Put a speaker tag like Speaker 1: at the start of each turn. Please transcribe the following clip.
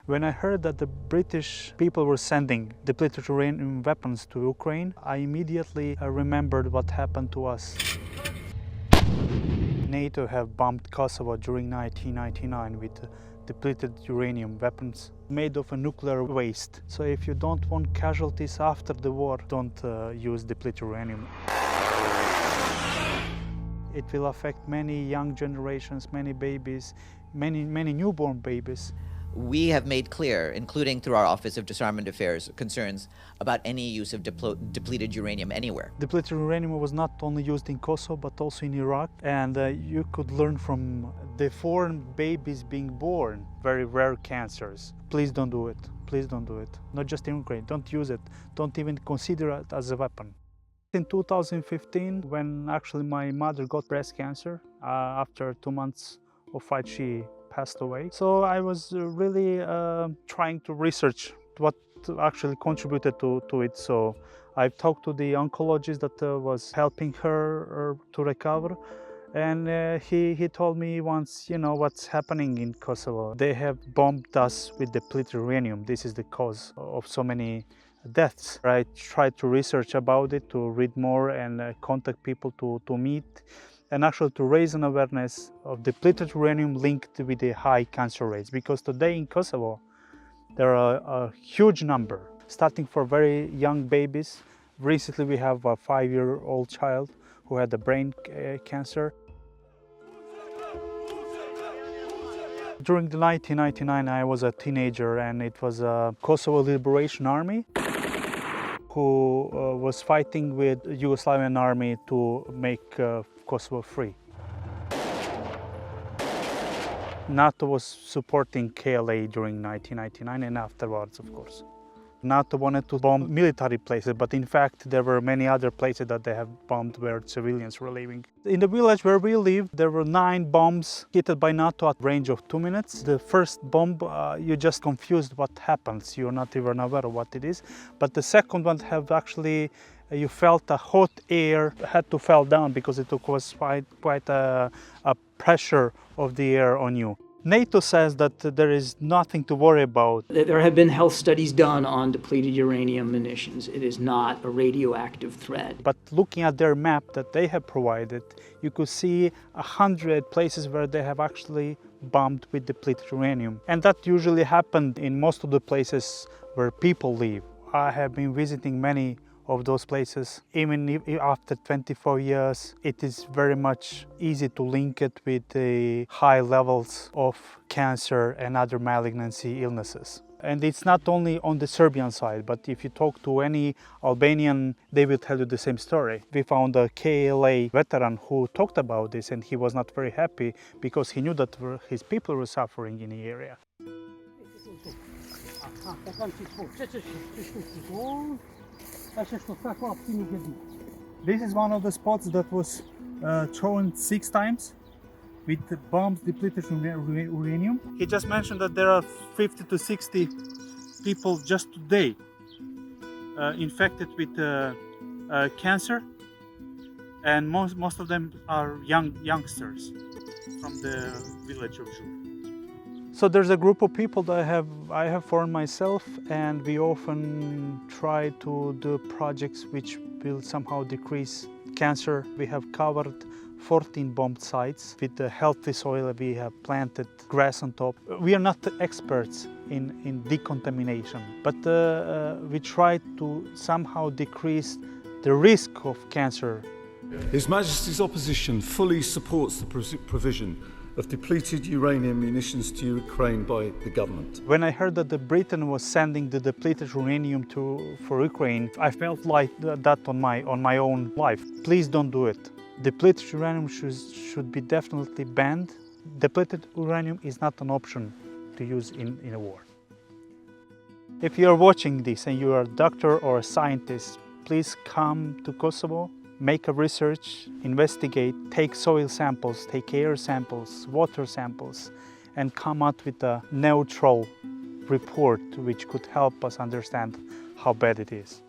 Speaker 1: When I heard that the British people were sending depleted uranium weapons to Ukraine, I immediately remembered what happened to us. NATO have bombed Kosovo during 1999 with depleted uranium weapons made of a nuclear waste. So if you don't want casualties after the war, don't use depleted uranium. It will affect many young generations, many babies, many newborn babies.
Speaker 2: We have made clear, including through our Office of Disarmament Affairs, concerns about any use of depleted uranium anywhere.
Speaker 1: Depleted uranium was not only used in Kosovo, but also in Iraq. And you could learn from the foreign babies being born, very rare cancers. Please don't do it. Please don't do it. Not just in Ukraine. Don't use it. Don't even consider it as a weapon. In 2015, when actually my mother got breast cancer, after 2 months of fight, she passed away. So I was really trying to research what actually contributed to it. So I talked to the oncologist that was helping her to recover. And he told me once, you know, what's happening in Kosovo. They have bombed us with depleted uranium. This is the cause of so many deaths. I tried to research about it, to read more and contact people to meet, and actually to raise an awareness of depleted uranium linked with the high cancer rates. Because today in Kosovo, there are a huge number, starting for very young babies. Recently we have a 5-year-old child who had a brain cancer. During the 1999, I was a teenager, and it was a Kosovo Liberation Army who was fighting with the Yugoslavian army to make Kosovo free. NATO was supporting KLA during 1999 and afterwards, of course. NATO wanted to bomb military places, but in fact there were many other places that they have bombed where civilians were living. In the village where we live, there were 9 bombs hit by NATO at range of 2 minutes. The first bomb, you just confused what happens. You're not even aware of what it is. But the second one have actually, you felt a hot air had to fall down because it was quite a pressure of the air on you. NATO says that there is nothing to worry about.
Speaker 3: There have been health studies done on depleted uranium munitions. It is not a radioactive threat.
Speaker 1: But looking at their map that they have provided, you could see 100 places where they have actually bombed with depleted uranium. And that usually happened in most of the places where people live. I have been visiting many of those places. Even after 24 years, it is very much easy to link it with the high levels of cancer and other malignancy illnesses. And it's not only on the Serbian side, but if you talk to any Albanian, they will tell you the same story. We found a KLA veteran who talked about this, and he was not very happy because he knew that his people were suffering in the area. This is one of the spots that was chosen 6 times with bombs depleted uranium. He just mentioned that there are 50 to 60 people just today infected with cancer, and most of them are youngsters from the village of Zhu. So there's a group of people that I have formed myself, and we often try to do projects which will somehow decrease cancer. We have covered 14 bombed sites with the healthy soil. We have planted grass on top. We are not experts in decontamination, but we try to somehow decrease the risk of cancer.
Speaker 4: His Majesty's opposition fully supports the provision of depleted uranium munitions to Ukraine by the government.
Speaker 1: When I heard that Britain was sending the depleted uranium for Ukraine, I felt like that on my own life. Please don't do it. Depleted uranium should be definitely banned. Depleted uranium is not an option to use in a war. If you are watching this and you are a doctor or a scientist, please come to Kosovo. Make a research, investigate, take soil samples, take air samples, water samples, and come out with a neutral report which could help us understand how bad it is.